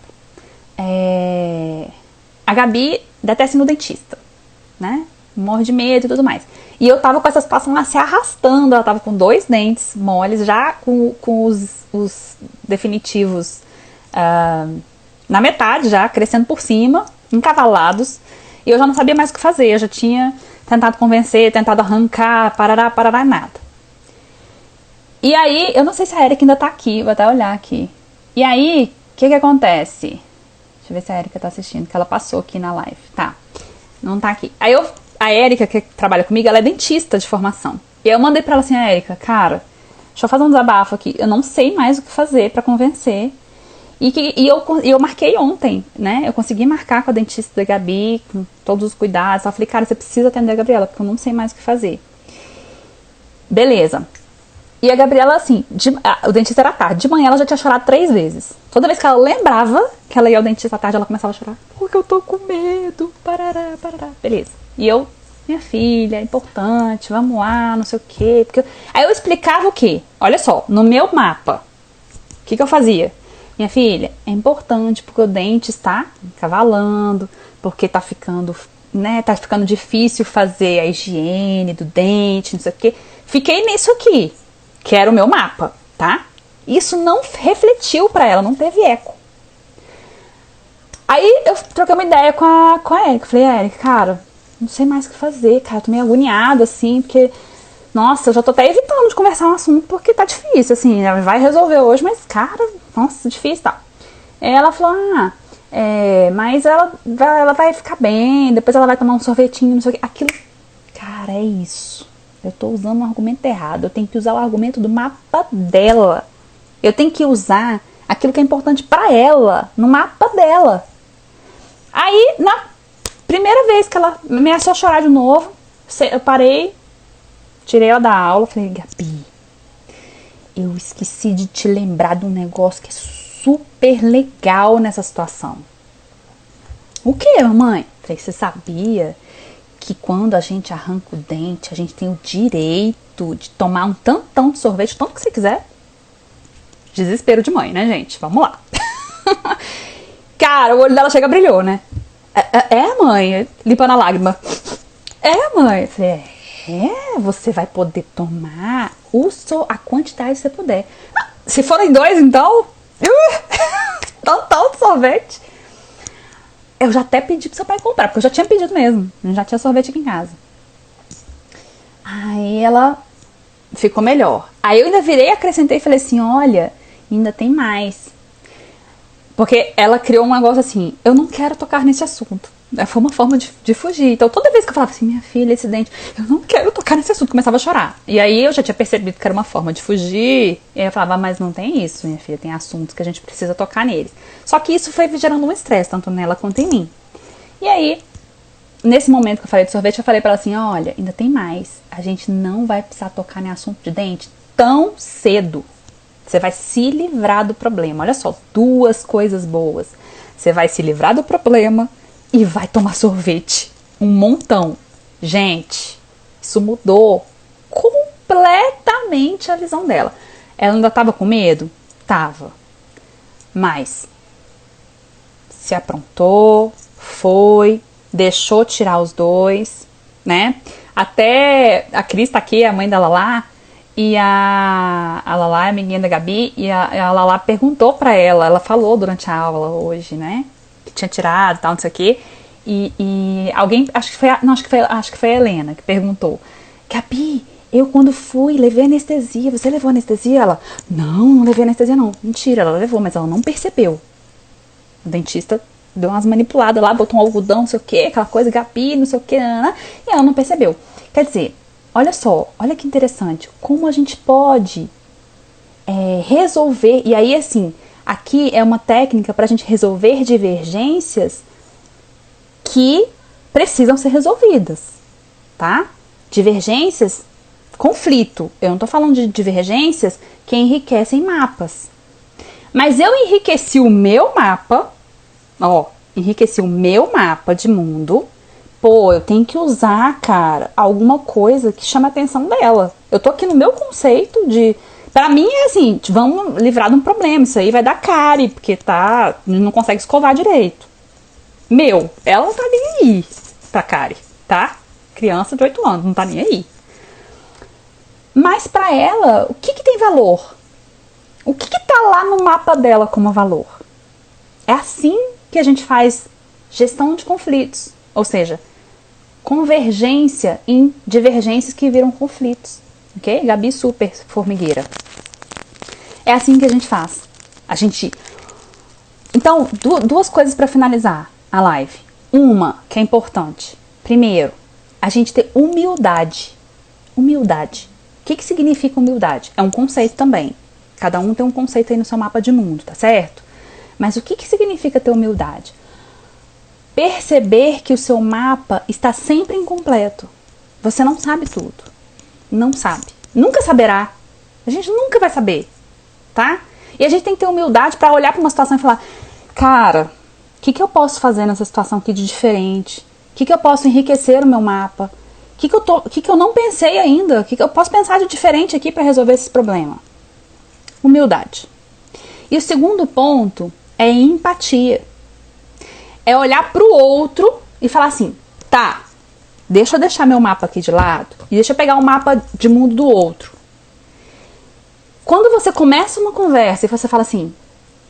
a Gabi detesta ir no dentista, né? Morre de medo e tudo mais. E eu tava com essa situação lá se arrastando. Ela tava com 2 dentes moles, já com os definitivos na metade, já crescendo por cima, encavalados. E eu já não sabia mais o que fazer. Eu já tinha tentado convencer, tentado arrancar, parará, nada. E aí, eu não sei se a Erika ainda tá aqui, vou até olhar aqui. E aí, o que acontece? Deixa eu ver se a Erika tá assistindo, que ela passou aqui na live. Tá, não tá aqui. Aí a Erika, que trabalha comigo, ela é dentista de formação. E eu mandei pra ela assim, Erika, cara, deixa eu fazer um desabafo aqui. Eu não sei mais o que fazer pra convencer. E eu marquei ontem, né? Eu consegui marcar com a dentista da Gabi, com todos os cuidados. Eu falei, cara, você precisa atender a Gabriela, porque eu não sei mais o que fazer. Beleza. E a Gabriela, assim, o dentista era à tarde. De manhã ela já tinha chorado 3 vezes. Toda vez que ela lembrava que ela ia ao dentista à tarde, ela começava a chorar. Porque eu tô com medo. Parará. Beleza. E eu, minha filha, é importante, vamos lá, não sei o quê. Aí eu explicava o quê? Olha só, no meu mapa, o que eu fazia? Minha filha, é importante porque o dente está encavalando, porque tá ficando, né, tá ficando difícil fazer a higiene do dente, não sei o quê. Fiquei nisso aqui, que era o meu mapa, tá? Isso não refletiu pra ela, não teve eco. Aí eu troquei uma ideia com a Erika. Falei, Erika, cara, não sei mais o que fazer, cara. Tô meio agoniada, assim, porque... Nossa, eu já tô até evitando de conversar um assunto porque tá difícil, assim. Ela vai resolver hoje, mas, cara, nossa, difícil e tal. Ela falou, mas ela vai ficar bem, depois ela vai tomar um sorvetinho, não sei o que. Aquilo, cara, é isso. Eu tô usando um argumento errado. Eu tenho que usar o argumento do mapa dela. Eu tenho que usar aquilo que é importante pra ela, no mapa dela. Aí, na primeira vez que ela ameaçou a chorar de novo, eu parei, tirei ela da aula, falei, Gabi, eu esqueci de te lembrar de um negócio que é super legal nessa situação. O que, mamãe? Falei, você sabia que quando a gente arranca o dente, a gente tem o direito de tomar um tantão de sorvete, tanto que você quiser? Desespero de mãe, né, gente? Vamos lá. Cara, o olho dela chega brilhou, né? Mãe, limpando a lágrima. Mãe. Eu falei, você vai poder tomar a quantidade que você puder. Se forem 2, então... tantão de sorvete. Eu já até pedi pro seu pai comprar, porque eu já tinha pedido mesmo. Já tinha sorvete aqui em casa. Aí ela ficou melhor. Aí eu ainda virei, acrescentei e falei assim, olha, ainda tem mais. Porque ela criou um negócio assim, eu não quero tocar nesse assunto. Foi uma forma de fugir. Então toda vez que eu falava assim, minha filha, esse dente, eu não quero tocar nesse assunto, começava a chorar. E aí eu já tinha percebido que era uma forma de fugir. E aí eu falava, mas não tem isso, minha filha, tem assuntos que a gente precisa tocar neles. Só que isso foi gerando um estresse, tanto nela quanto em mim. E aí, nesse momento que eu falei de sorvete, eu falei pra ela assim, olha, ainda tem mais. A gente não vai precisar tocar em assunto de dente tão cedo. Você vai se livrar do problema. Olha só, 2 coisas boas. Você vai se livrar do problema e vai tomar sorvete. Um montão. Gente, isso mudou completamente a visão dela. Ela ainda tava com medo? Tava. Mas se aprontou, foi, deixou tirar os 2, né? Até a Cris tá aqui, a mãe da Lala, e a Lala é a amiguinha da Gabi, e a Lala perguntou pra ela falou durante a aula hoje, né? Que tinha tirado e tal, não sei o quê. E alguém, acho que foi a Helena que perguntou, Gabi, eu quando fui, levei anestesia, você levou anestesia? Ela, não levei anestesia não. Mentira, ela levou, mas ela não percebeu. O dentista deu umas manipuladas lá, botou um algodão, não sei o que, aquela coisa, Gabi, não sei o que, e ela não percebeu. Quer dizer, olha só, olha que interessante, como a gente pode resolver, e aí assim, aqui é uma técnica para a gente resolver divergências que precisam ser resolvidas, tá? Divergências, conflito, eu não tô falando de divergências que enriquecem mapas. Mas eu enriqueci o meu mapa, enriqueci o meu mapa de mundo. Pô, eu tenho que usar, cara, alguma coisa que chame a atenção dela. Eu tô aqui no meu conceito de... Pra mim é assim, vamos livrar de um problema. Isso aí vai dar cárie, porque não consegue escovar direito. Ela não tá nem aí pra cárie, tá? Criança de 8 anos, não tá nem aí. Mas pra ela, o que tem valor? O que tá lá no mapa dela como valor? É assim que a gente faz gestão de conflitos. Ou seja, convergência em divergências que viram conflitos. Ok? Gabi super formigueira. É assim que a gente faz. Então, 2 coisas para finalizar a live. Uma que é importante. Primeiro, a gente ter humildade. Humildade. O que significa humildade? É um conceito também. Cada um tem um conceito aí no seu mapa de mundo, tá certo? Mas o que significa ter humildade? Perceber que o seu mapa está sempre incompleto. Você não sabe tudo. Não sabe. Nunca saberá. A gente nunca vai saber, tá? E a gente tem que ter humildade para olhar para uma situação e falar, cara, o que eu posso fazer nessa situação aqui de diferente? O que eu posso enriquecer o meu mapa? O que eu não pensei ainda? O que eu posso pensar de diferente aqui para resolver esse problema? Humildade. E o segundo ponto é empatia. É olhar para o outro e falar assim, tá, deixa eu deixar meu mapa aqui de lado e deixa eu pegar o mapa de mundo do outro. Quando você começa uma conversa e você fala assim,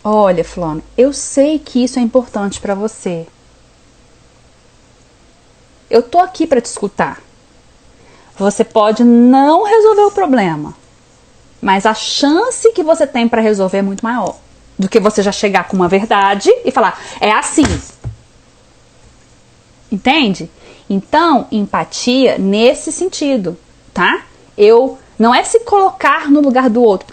olha, fulano, eu sei que isso é importante para você. Eu tô aqui para te escutar. Você pode não resolver o problema, mas a chance que você tem para resolver é muito maior do que você já chegar com uma verdade e falar, é assim. Entende? Então, empatia nesse sentido, tá? Não é se colocar no lugar do outro.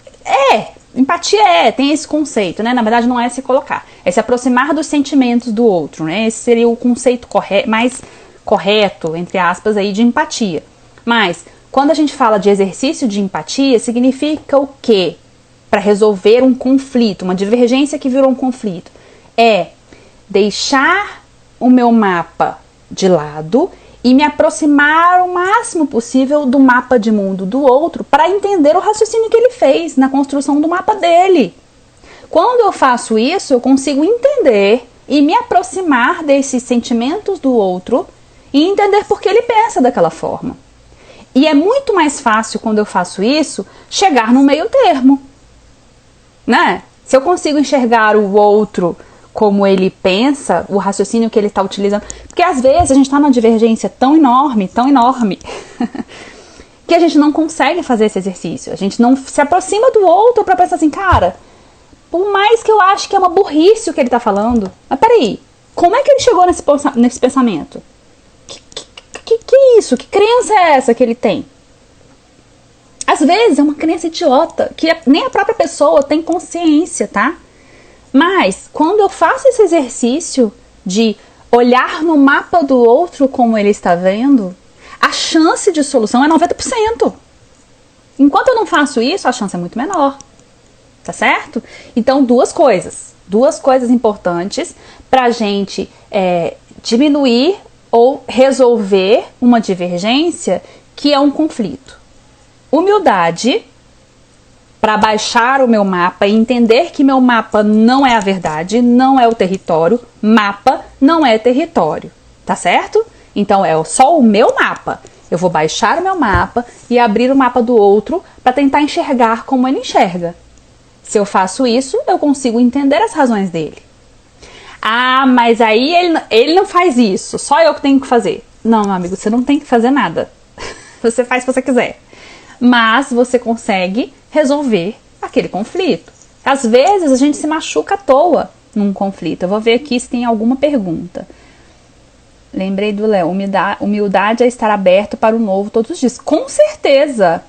Empatia tem esse conceito, né? Na verdade, não é se colocar. É se aproximar dos sentimentos do outro, né? Esse seria o conceito mais correto, entre aspas, aí, de empatia. Mas, quando a gente fala de exercício de empatia, significa o quê? para resolver um conflito, uma divergência que virou um conflito, é deixar o meu mapa de lado e me aproximar o máximo possível do mapa de mundo do outro para entender o raciocínio que ele fez na construção do mapa dele. Quando eu faço isso, eu consigo entender e me aproximar desses sentimentos do outro e entender por que ele pensa daquela forma. E é muito mais fácil, quando eu faço isso, chegar no meio termo, né? Se eu consigo enxergar o outro como ele pensa, o raciocínio que ele está utilizando, porque às vezes a gente está numa divergência tão enorme, que a gente não consegue fazer esse exercício. A gente não se aproxima do outro para pensar assim, cara, por mais que eu ache que é uma burrice o que ele está falando, mas peraí, como é que ele chegou nesse pensamento? Que é isso? Que crença é essa que ele tem? Às vezes é uma crença idiota, que nem a própria pessoa tem consciência, tá? Mas, quando eu faço esse exercício de olhar no mapa do outro como ele está vendo, a chance de solução é 90%. Enquanto eu não faço isso, a chance é muito menor. Tá certo? Então, duas coisas importantes pra gente diminuir ou resolver uma divergência que é um conflito. Humildade, para baixar o meu mapa e entender que meu mapa não é a verdade, não é o território. Mapa não é território, tá certo? Então é só o meu mapa. Eu vou baixar o meu mapa e abrir o mapa do outro para tentar enxergar como ele enxerga. Se eu faço isso, eu consigo entender as razões dele. Ah, mas aí ele não faz isso, só eu que tenho que fazer. Não, meu amigo, você não tem que fazer nada. Você faz se você quiser. Mas você consegue resolver aquele conflito. Às vezes a gente se machuca à toa num conflito. Eu vou ver aqui se tem alguma pergunta. Lembrei do Léo. Humildade é estar aberto para o novo todos os dias. Com certeza!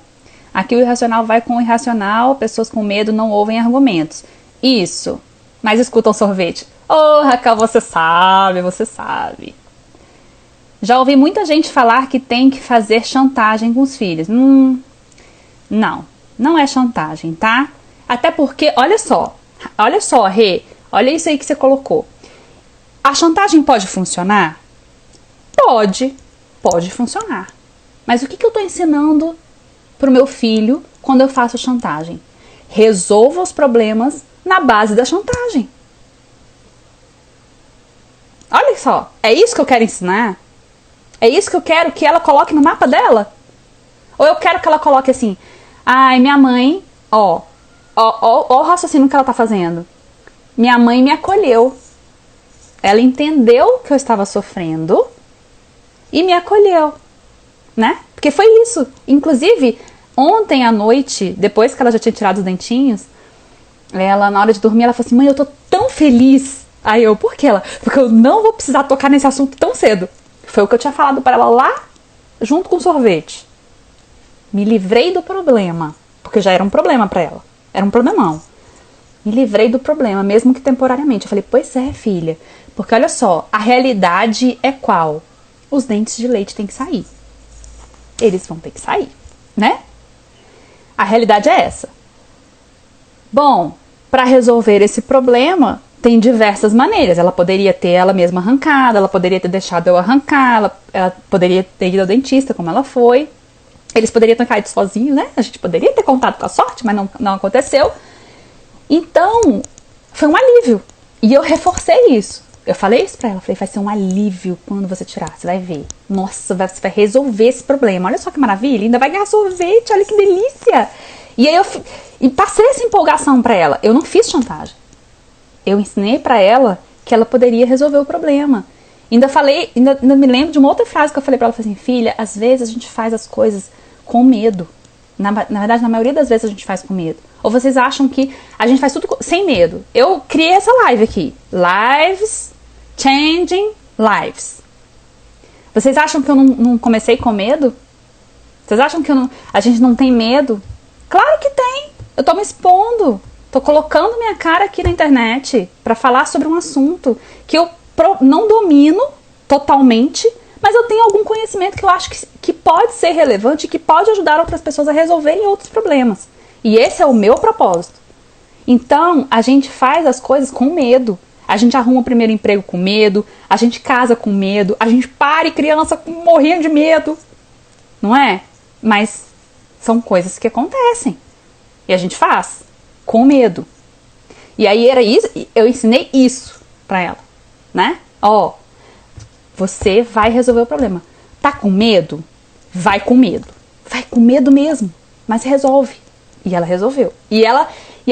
Aqui o irracional vai com o irracional, pessoas com medo não ouvem argumentos. Isso, mas escutam sorvete. Oh, Raquel, você sabe. Já ouvi muita gente falar que tem que fazer chantagem com os filhos. Não é chantagem, tá? Até porque, olha só, Rê, olha isso aí que você colocou. A chantagem pode funcionar? Pode funcionar. Mas o que eu tô ensinando pro meu filho quando eu faço chantagem? Resolva os problemas na base da chantagem. Olha só, é isso que eu quero ensinar? É isso que eu quero que ela coloque no mapa dela? Ou eu quero que ela coloque assim, ai, minha mãe, ó o raciocínio que ela tá fazendo. Minha mãe me acolheu. Ela entendeu que eu estava sofrendo e me acolheu, né? Porque foi isso. Inclusive, ontem à noite, depois que ela já tinha tirado os dentinhos, ela, na hora de dormir, ela falou assim, mãe, eu tô tão feliz. Aí eu, por quê? Ela, porque eu não vou precisar tocar nesse assunto tão cedo. Foi o que eu tinha falado para ela lá, junto com o sorvete. Me livrei do problema, porque já era um problema para ela. Era um problemão. Me livrei do problema, mesmo que temporariamente. Eu falei, pois é, filha. Porque olha só, a realidade é qual? Os dentes de leite têm que sair. Eles vão ter que sair, né? A realidade é essa. Bom, para resolver esse problema, tem diversas maneiras. Ela poderia ter ela mesma arrancado, ela poderia ter deixado eu arrancar, ela poderia ter ido ao dentista, como ela foi. Eles poderiam ter caído sozinhos, né? A gente poderia ter contado com a sorte, mas não aconteceu. Então, foi um alívio. E eu reforcei isso. Eu falei isso pra ela. Falei, vai ser um alívio quando você tirar. Você vai ver. Nossa, você vai resolver esse problema. Olha só que maravilha. Ainda vai ganhar sorvete. Olha que delícia. E aí eu passei essa empolgação pra ela. Eu não fiz chantagem. Eu ensinei pra ela que ela poderia resolver o problema. Ainda me lembro de uma outra frase que eu falei pra ela. Falei assim, filha, às vezes a gente faz as coisas com medo. Na verdade, na maioria das vezes a gente faz com medo. Ou vocês acham que a gente faz tudo sem medo? Eu criei essa live aqui. Lives Changing Lives. Vocês acham que eu não comecei com medo? Vocês acham que a gente não tem medo? Claro que tem. Eu tô me expondo. Tô colocando minha cara aqui na internet para falar sobre um assunto que eu não domino totalmente, mas eu tenho algum conhecimento que eu acho que pode ser relevante e que pode ajudar outras pessoas a resolverem outros problemas. E esse é o meu propósito. Então, a gente faz as coisas com medo. A gente arruma o primeiro emprego com medo, a gente casa com medo, a gente pare criança morrendo de medo. Não é? Mas são coisas que acontecem. E a gente faz com medo. E aí era isso, eu ensinei isso pra ela, né? Ó, você vai resolver o problema. Tá com medo? Vai com medo. Vai com medo mesmo, mas resolve. E ela resolveu. E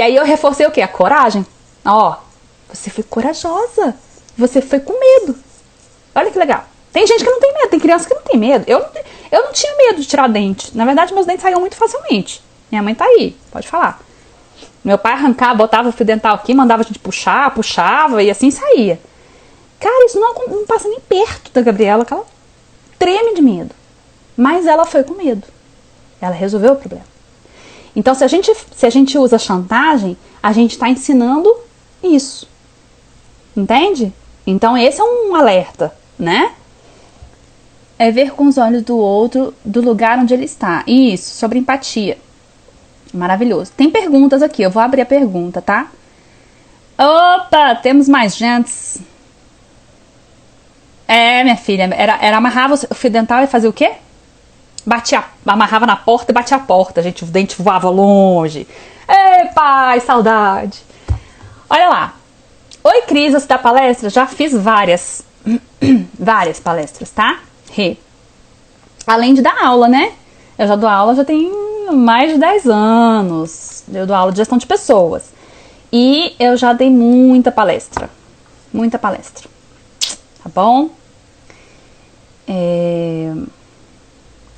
aí eu reforcei o quê? A coragem. Ó, você foi corajosa. Você foi com medo. Olha que legal. Tem gente que não tem medo, tem criança que não tem medo. Eu não tinha medo de tirar dente. Na verdade, meus dentes saíam muito facilmente. Minha mãe tá aí, pode falar. Meu pai arrancava, botava o fio dental aqui, mandava a gente puxar, puxava e assim saía. Cara, isso não passa nem perto da Gabriela, que ela treme de medo. Mas ela foi com medo. Ela resolveu o problema. Então, se a gente usa chantagem, a gente está ensinando isso. Entende? Então, esse é um alerta, né? É ver com os olhos do outro, do lugar onde ele está. Isso, sobre empatia. Maravilhoso. Tem perguntas aqui, eu vou abrir a pergunta, tá? Opa, temos mais gentes. Minha filha, era amarrava o fio dental e fazia o quê? Amarrava na porta e batia a porta, gente, o dente voava longe. Ei, pai, saudade. Olha lá. Oi, Cris, você dá palestra? Já fiz várias palestras, tá? Além de dar aula, né? Eu já dou aula, já tem mais de 10 anos. Eu dou aula de gestão de pessoas. E eu já dei muita palestra. Muita palestra. Tá bom?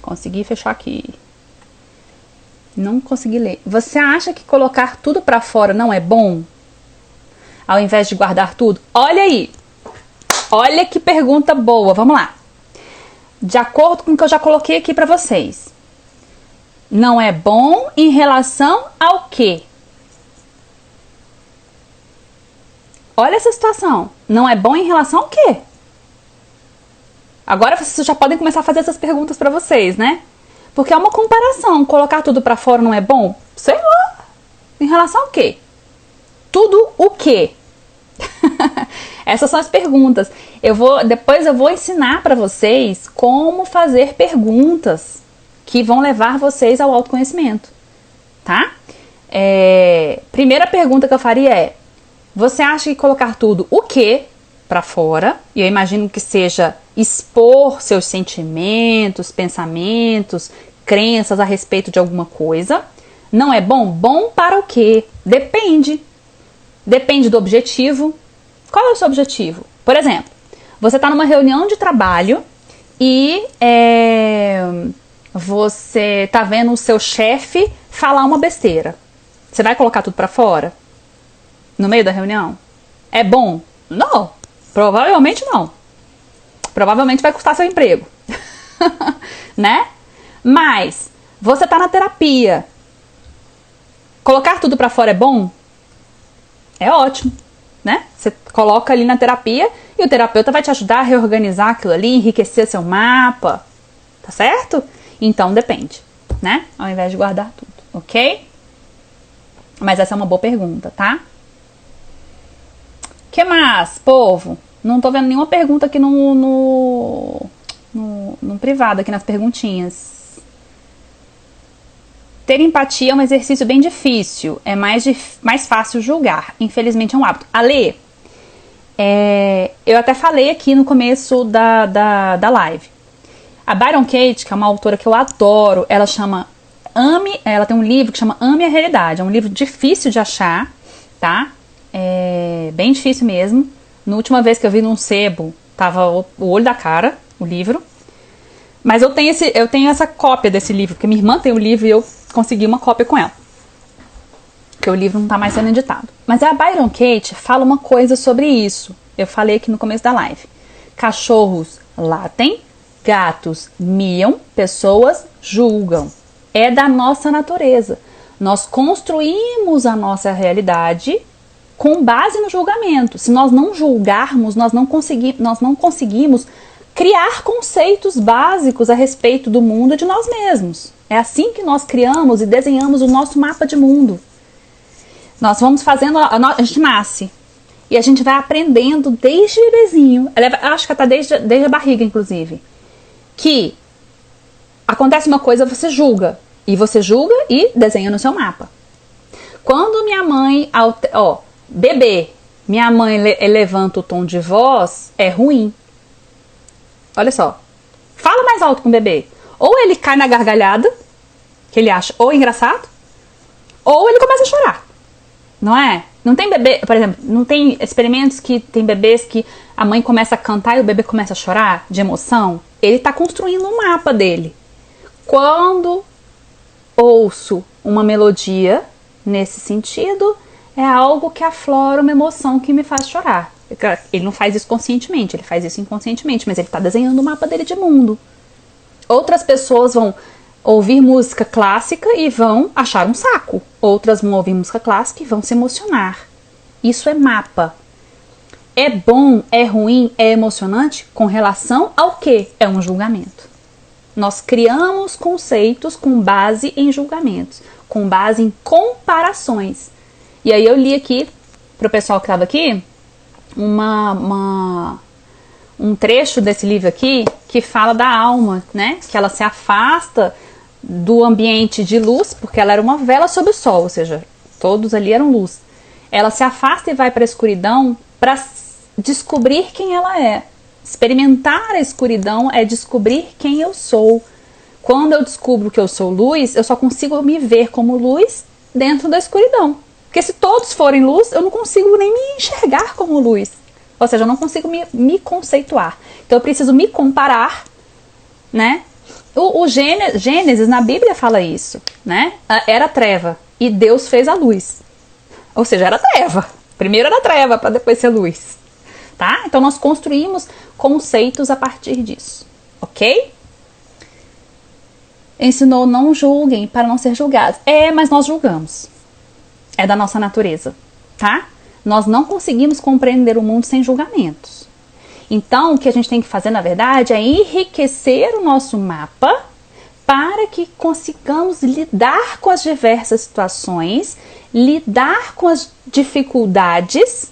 Consegui fechar aqui. Não consegui ler. Você acha que colocar tudo pra fora não é bom? Ao invés de guardar tudo? Olha aí. Olha que pergunta boa. Vamos lá. De acordo com o que eu já coloquei aqui pra vocês. Não é bom em relação ao quê? Olha essa situação. Não é bom em relação ao quê? Agora vocês já podem começar a fazer essas perguntas pra vocês, né? Porque é uma comparação. Colocar tudo pra fora não é bom? Sei lá. Em relação ao quê? Tudo o quê? Essas são as perguntas. Depois eu vou ensinar pra vocês como fazer perguntas que vão levar vocês ao autoconhecimento, tá? Primeira pergunta que eu faria é: você acha que colocar tudo o quê pra fora? E eu imagino que seja expor seus sentimentos, pensamentos, crenças a respeito de alguma coisa. Não é bom? Bom para o quê? Depende. Depende do objetivo. Qual é o seu objetivo? Por exemplo, você está numa reunião de trabalho e você está vendo o seu chefe falar uma besteira. Você vai colocar tudo para fora? No meio da reunião? É bom? Não. Provavelmente não. Provavelmente vai custar seu emprego. Né? Mas você está na terapia. Colocar tudo para fora é bom? É ótimo, né? Você coloca ali na terapia e o terapeuta vai te ajudar a reorganizar aquilo ali, enriquecer seu mapa, tá certo? Então depende, né? Ao invés de guardar tudo, ok? Mas essa é uma boa pergunta, tá? Que mais, povo? Não tô vendo nenhuma pergunta aqui no privado, aqui nas perguntinhas. Ter empatia é um exercício bem difícil. É mais fácil julgar. Infelizmente é um hábito. Ale, eu até falei aqui no começo da live. A Byron Katie, que é uma autora que eu adoro, ela tem um livro que chama Ame a Realidade. É um livro difícil de achar, tá? É bem difícil mesmo. Na última vez que eu vi num sebo, tava o olho da cara, o livro. Mas eu tenho essa cópia desse livro, porque minha irmã tem o livro e eu consegui uma cópia com ela. Porque o livro não está mais sendo editado. Mas a Byron Katie fala uma coisa sobre isso. Eu falei aqui no começo da live. Cachorros latem, gatos miam, pessoas julgam. É da nossa natureza. Nós construímos a nossa realidade com base no julgamento. Se nós não julgarmos, nós não conseguimos criar conceitos básicos a respeito do mundo e de nós mesmos. É assim que nós criamos e desenhamos o nosso mapa de mundo. Nós vamos fazendo, a gente nasce. E a gente vai aprendendo desde bebezinho. Acho que tá desde a barriga, inclusive. Que acontece uma coisa, você julga. E você julga e desenha no seu mapa. Quando minha mãe, bebê, minha mãe levanta o tom de voz, é ruim. Olha só. Fala mais alto com o bebê. Ou ele cai na gargalhada, que ele acha ou engraçado, ou ele começa a chorar. Não é? Não tem bebê, por exemplo, não tem experimentos que tem bebês que a mãe começa a cantar e o bebê começa a chorar de emoção? Ele está construindo um mapa dele. Quando ouço uma melodia nesse sentido, é algo que aflora uma emoção que me faz chorar. Ele não faz isso conscientemente, ele faz isso inconscientemente, mas ele está desenhando o mapa dele de mundo. Outras pessoas vão ouvir música clássica e vão achar um saco. Outras vão ouvir música clássica e vão se emocionar. Isso é mapa. É bom, é ruim, é emocionante com relação ao quê? É um julgamento. Nós criamos conceitos com base em julgamentos, com base em comparações. E aí eu li aqui, para o pessoal que estava aqui, um trecho desse livro aqui que fala da alma, né? Que ela se afasta do ambiente de luz, porque ela era uma vela sob o sol, ou seja, todos ali eram luz. Ela se afasta e vai para a escuridão para descobrir quem ela é. Experimentar a escuridão é descobrir quem eu sou. Quando eu descubro que eu sou luz, eu só consigo me ver como luz dentro da escuridão. Porque se todos forem luz, eu não consigo nem me enxergar como luz. Ou seja, eu não consigo me conceituar. Então eu preciso me comparar, né? O Gênesis na Bíblia fala isso, né? Era treva e Deus fez a luz. Ou seja, era treva. Primeiro era treva para depois ser luz. Tá? Então nós construímos conceitos a partir disso. Ok? Ensinou não julguem para não ser julgados. Mas nós julgamos. É da nossa natureza. Tá? Nós não conseguimos compreender o mundo sem julgamentos. Então, o que a gente tem que fazer, na verdade, é enriquecer o nosso mapa para que consigamos lidar com as diversas situações, lidar com as dificuldades,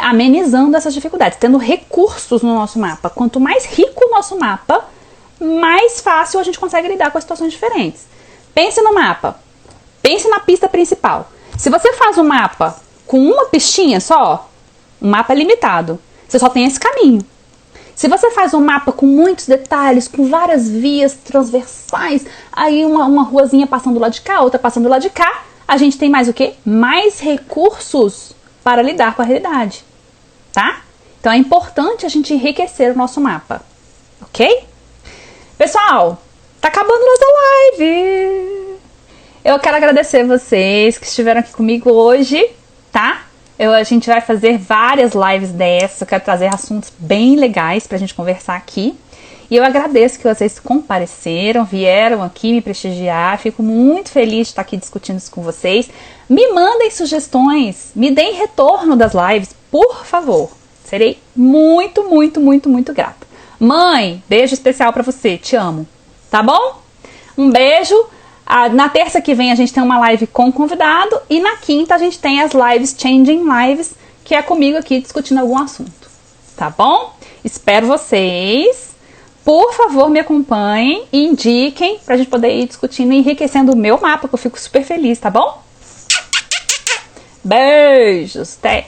amenizando essas dificuldades, tendo recursos no nosso mapa. Quanto mais rico o nosso mapa, mais fácil a gente consegue lidar com as situações diferentes. Pense no mapa. Pense na pista principal. Se você faz um mapa com uma pistinha só, um mapa limitado, você só tem esse caminho. Se você faz um mapa com muitos detalhes, com várias vias transversais, aí uma ruazinha passando do lado de cá, outra passando do lado de cá, a gente tem mais o quê? Mais recursos para lidar com a realidade, tá? Então é importante a gente enriquecer o nosso mapa, ok? Pessoal, tá acabando nossa live! Eu quero agradecer vocês que estiveram aqui comigo hoje, tá? A gente vai fazer várias lives dessas, eu quero trazer assuntos bem legais pra gente conversar aqui. E eu agradeço que vocês compareceram, vieram aqui me prestigiar, fico muito feliz de estar aqui discutindo isso com vocês. Me mandem sugestões, me deem retorno das lives, por favor. Serei muito, muito, muito, muito grata. Mãe, beijo especial pra você, te amo, tá bom? Um beijo. Na terça que vem a gente tem uma live com convidado e na quinta a gente tem as lives Changing Lives, que é comigo aqui discutindo algum assunto, tá bom? Espero vocês. Por favor, me acompanhem e indiquem pra gente poder ir discutindo e enriquecendo o meu mapa, que eu fico super feliz, tá bom? Beijos, até!